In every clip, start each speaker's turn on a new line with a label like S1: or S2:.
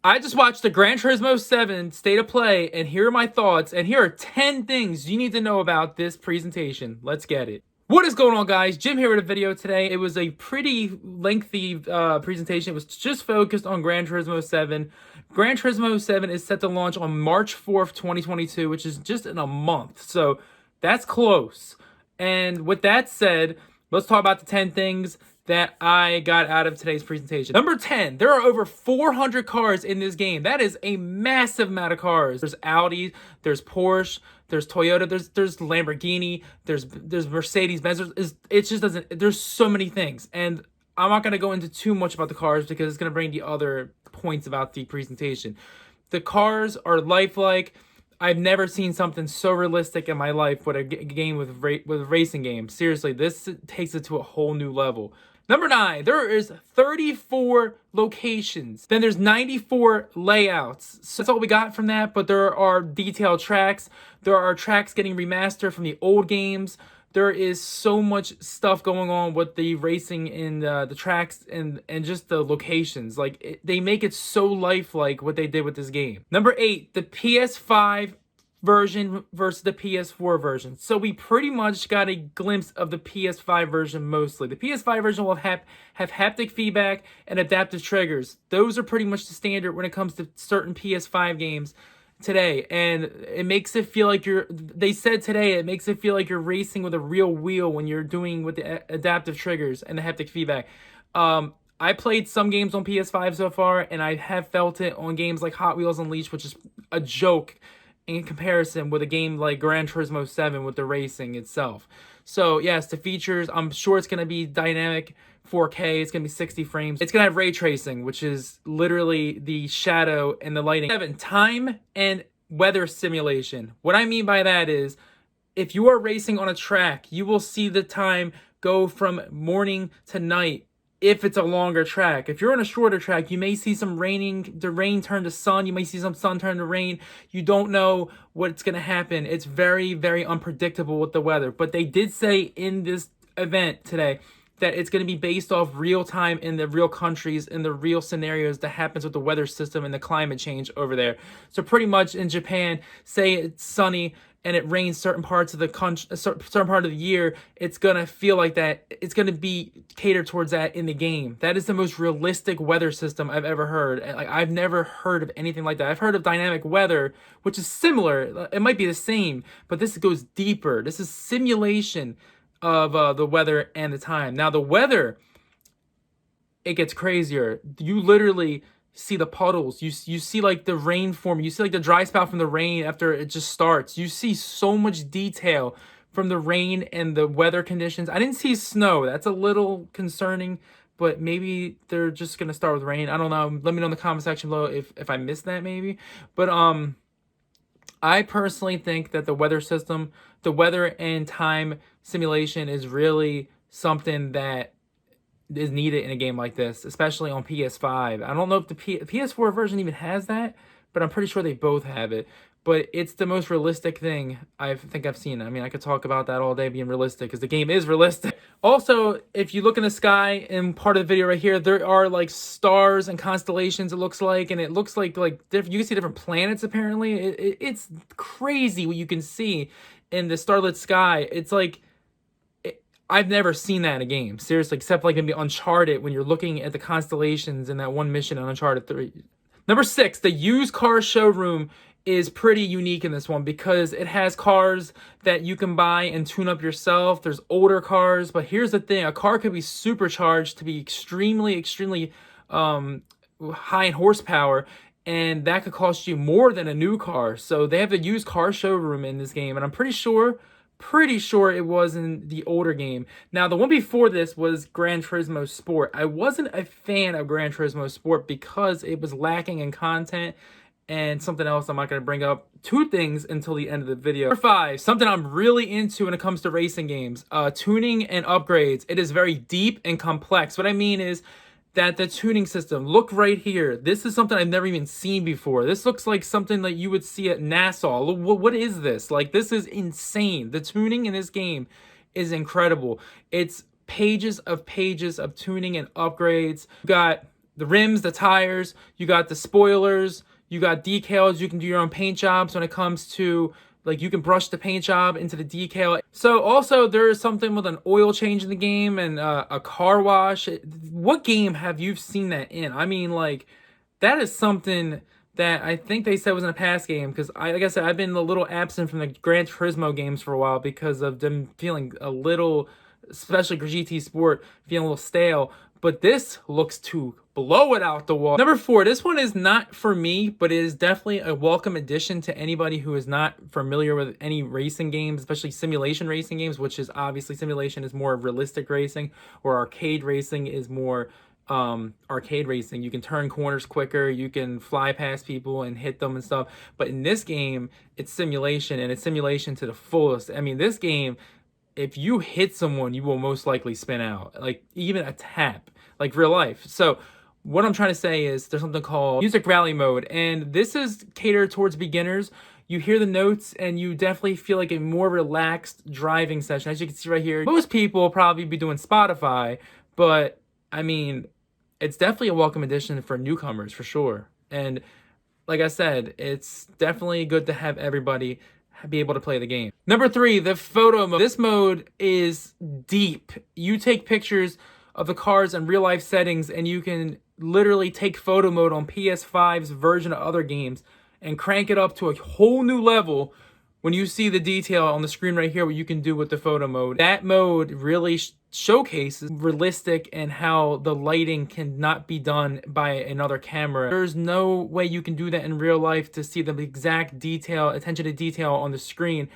S1: I just watched the Gran Turismo 7 State of Play, and here are my thoughts, and here are 10 things you need to know about this presentation. Let's get it. What is going on, guys? Jim here with a video today. It was a pretty lengthy presentation. It was just focused on Gran Turismo 7. Gran Turismo 7 is set to launch on March 4th, 2022, which is just in a month. So that's close. And with that said, let's talk about the 10 things that I got out of today's presentation. Number 10, there are over 400 cars in this game. That is a massive amount of cars. There's Audi, there's Porsche, there's Toyota, there's Lamborghini, there's Mercedes-Benz. It just doesn't, there's so many things. And I'm not gonna go into too much about the cars because it's gonna bring the other points about the presentation. The cars are lifelike. I've never seen something so realistic in my life with a game with a racing game. Seriously, this takes it to a whole new level. Number 9, there is 34 locations. Then there's 94 layouts. So that's all we got from that, but there are detailed tracks. There are tracks getting remastered from the old games. There is so much stuff going on with the racing in the tracks and just the locations. Like, they make it so lifelike what they did with this game. Number 8, the PS5 version versus the PS4 version. So we pretty much got a glimpse of the PS5 version mostly. The PS5 version will have haptic feedback and adaptive triggers. Those are pretty much the standard when it comes to certain PS5 games today, and it makes it feel like they said today it makes it feel like you're racing with a real wheel when you're doing with the adaptive triggers and the haptic feedback. I played some games on PS5 so far, and I have felt it on games like Hot Wheels Unleashed, which is a joke in comparison with a game like Gran Turismo 7 with the racing itself. So yes, the features, I'm sure it's going to be dynamic 4K, it's going to be 60 frames. It's going to have ray tracing, which is literally the shadow and the lighting. 7, time and weather simulation. What I mean by that is, if you are racing on a track, you will see the time go from morning to night if it's a longer track. If you're on a shorter track, you may see some the rain turn to sun. You may see some sun turn to rain. You don't know what's going to happen. It's very, very unpredictable with the weather. But they did say in this event today that it's going to be based off real time in the real countries, in the real scenarios that happens with the weather system and the climate change over there. So pretty much in Japan, say it's sunny and it rains certain parts of the country, certain part of the year, it's going to feel like that. It's going to be catered towards that in the game. That is the most realistic weather system I've ever heard. Like, I've never heard of anything like that. I've heard of dynamic weather, which is similar. It might be the same, but this goes deeper. This is simulation of the weather and the time. Now, the weather, it gets crazier. You literally see the puddles. You see like the rain form. You see like the dry spout from the rain after it just starts. You see so much detail from the rain and the weather conditions. I didn't see snow. That's a little concerning, but maybe they're just gonna start with rain. I don't know. Let me know in the comment section below if I missed that maybe. But I personally think that the weather system, the weather and time simulation is really something that is needed in a game like this, especially on PS5. I don't know if the PS4 version even has that, but I'm pretty sure they both have it. But it's the most realistic thing I think I've seen. I mean, I could talk about that all day being realistic because the game is realistic. Also, if you look in the sky in part of the video right here, there are like stars and constellations, it looks like, and it looks like different, you can see different planets apparently. It's crazy what you can see in the starlit sky. It's like, I've never seen that in a game, seriously, except like maybe Uncharted when you're looking at the constellations in that one mission on Uncharted 3. Number 6, the used car showroom is pretty unique in this one because it has cars that you can buy and tune up yourself. There's older cars, but here's the thing. A car could be supercharged to be extremely high in horsepower, and that could cost you more than a new car. So they have a used car showroom in this game, and I'm pretty sure it was in the older game. Now, the one before this was Gran Turismo Sport. I wasn't a fan of Gran Turismo Sport because it was lacking in content and something else I'm not going to bring up. 2 things until the end of the video. Number 5, something I'm really into when it comes to racing games, tuning and upgrades. It is very deep and complex. What I mean is that the tuning system, look right here. This is something I've never even seen before. This looks like something that you would see at Nassau. What is this? Like, this is insane. The tuning in this game is incredible. It's pages of tuning and upgrades. You've got the rims, the tires, you got the spoilers, you got decals. You can do your own paint jobs when it comes to, like, you can brush the paint job into the decal. So also there is something with an oil change in the game and a car wash. What game have you seen that in? I mean, like, that is something that I think they said was in a past game, because like I said, I've been a little absent from the Gran Turismo games for a while because of them feeling a little, especially GT Sport, feeling a little stale. But this looks to blow it out the wall. Number 4, this one is not for me, but it is definitely a welcome addition to anybody who is not familiar with any racing games, especially simulation racing games, which is obviously simulation is more realistic racing, or arcade racing is more arcade racing. You can turn corners quicker, you can fly past people and hit them and stuff. But in this game, it's simulation, and it's simulation to the fullest. I mean, this game, if you hit someone, you will most likely spin out, like even a tap, like real life. So what I'm trying to say is there's something called music rally mode, and this is catered towards beginners. You hear the notes and you definitely feel like a more relaxed driving session. As you can see right here, most people will probably be doing Spotify, but I mean, it's definitely a welcome addition for newcomers, for sure. And like I said, it's definitely good to have everybody be able to play the game. Number 3, the photo mode. This mode is deep. You take pictures of the cars in real life settings, and you can literally take photo mode on PS5's version of other games and crank it up to a whole new level when you see the detail on the screen right here, what you can do with the photo mode. That mode really showcases realistic and how the lighting cannot be done by another camera. There's no way you can do that in real life to see the exact detail, attention to detail on the screen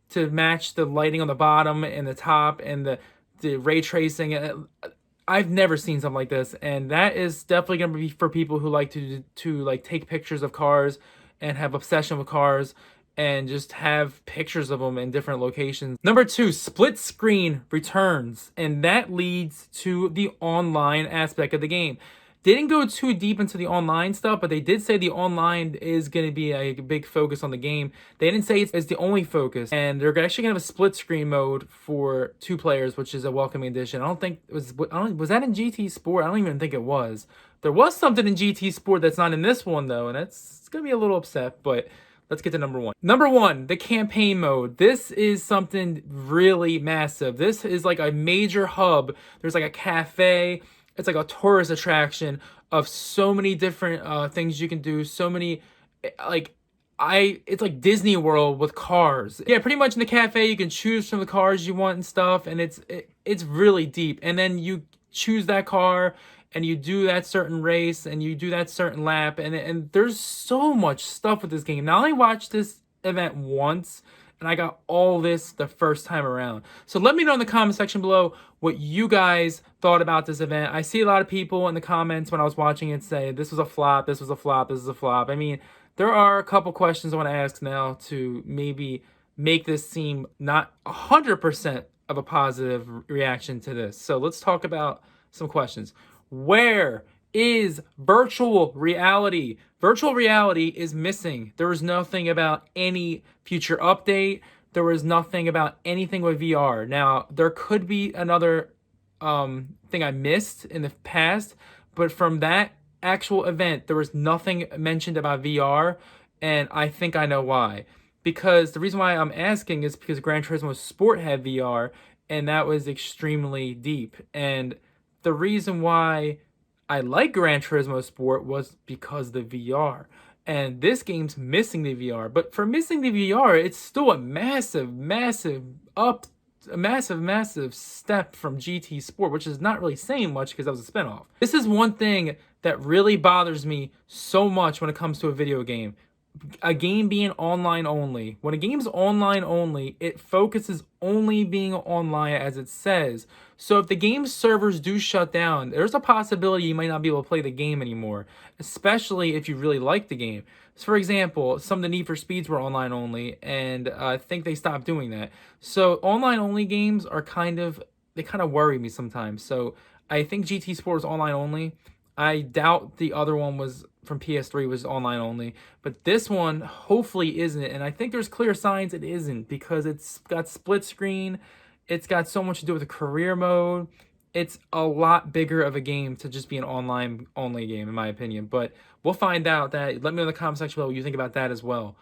S1: to match the lighting on the bottom and the top and the ray tracing. I've never seen something like this, and that is definitely going to be for people who like to like take pictures of cars and have obsession with cars and just have pictures of them in different locations. Number 2, split screen returns, and that leads to the online aspect of the game. They didn't go too deep into the online stuff, but they did say the online is going to be a big focus on the game. They didn't say it's the only focus, and they're actually going to have a split screen mode for 2 players, which is a welcoming addition. I don't think it was. Was that in GT Sport? I don't even think it was. There was something in GT Sport that's not in this one though, and it's going to be a little upset, but let's get to number 1. Number 1, the campaign mode. This is something really massive. This is like a major hub. There's like a cafe. It's like a tourist attraction of so many different things you can do. So many, it's like Disney World with cars. Yeah, pretty much in the cafe, you can choose from the cars you want and stuff. And it's really deep. And then you choose that car and you do that certain race and you do that certain lap. And there's so much stuff with this game. Now, I only watched this event once, and I got all this the first time around. So let me know in the comment section below what you guys thought about this event. I see a lot of people in the comments when I was watching it say, this was a flop, this was a flop, this is a flop. I mean, there are a couple questions I want to ask now to maybe make this seem not 100% of a positive reaction to this. So let's talk about some questions. Where is virtual reality? Virtual reality is missing. There was nothing about any future update. There was nothing about anything with VR. Now, there could be another thing I missed in the past, but from that actual event, there was nothing mentioned about VR, and I think I know why. Because the reason why I'm asking is because Gran Turismo Sport had VR, and that was extremely deep. And the reason why I like Gran Turismo Sport was because the VR. And this game's missing the VR. But for missing the VR, it's still a massive step from GT Sport, which is not really saying much because that was a spinoff. This is one thing that really bothers me so much when it comes to a video game. A game being online only. When a game's online only, it focuses only being online as it says. So if the game servers do shut down, there's a possibility you might not be able to play the game anymore, especially if you really like the game. So for example, some of the Need for Speeds were online only, and I think they stopped doing that. So online only games are they kind of worry me sometimes. So I think GT Sport was online only. I doubt the other one was from PS3 was online only, but this one hopefully isn't, and I think there's clear signs it isn't because it's got split screen, it's got so much to do with the career mode, it's a lot bigger of a game to just be an online only game, in my opinion. But we'll find out that. Let me know in the comment section below what you think about that as well.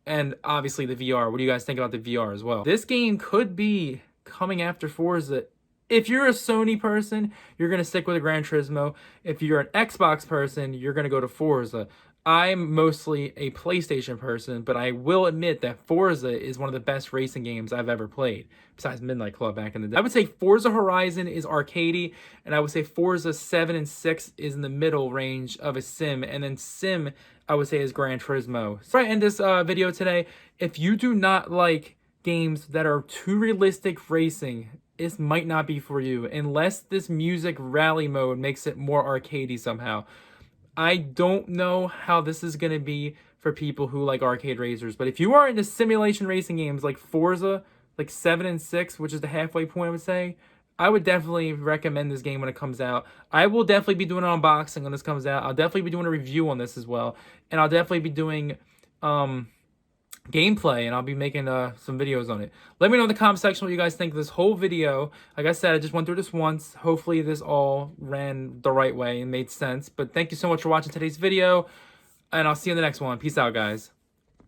S1: And obviously the VR. What do you guys think about the VR as well? This game could be coming after Forza. If you're a Sony person, you're going to stick with a Gran Turismo. If you're an Xbox person, you're going to go to Forza. I'm mostly a PlayStation person, but I will admit that Forza is one of the best racing games I've ever played, besides Midnight Club back in the day. I would say Forza Horizon is arcadey, and I would say Forza 7 and 6 is in the middle range of a sim, and then sim, I would say, is Gran Turismo. So I end this video today. If you do not like games that are too realistic racing, this might not be for you, unless this music rally mode makes it more arcadey somehow. I don't know how this is going to be for people who like arcade racers, but if you are into simulation racing games like Forza, like 7 and 6, which is the halfway point, I would say, I would definitely recommend this game when it comes out. I will definitely be doing an unboxing when this comes out. I'll definitely be doing a review on this as well, and I'll definitely be doing gameplay, and I'll be making some videos on it. Let me know in the comment section what you guys think of this whole video. Like I said, I just went through this once. Hopefully this all ran the right way and made sense. But thank you so much for watching today's video, and I'll see you in the next one. Peace out, guys.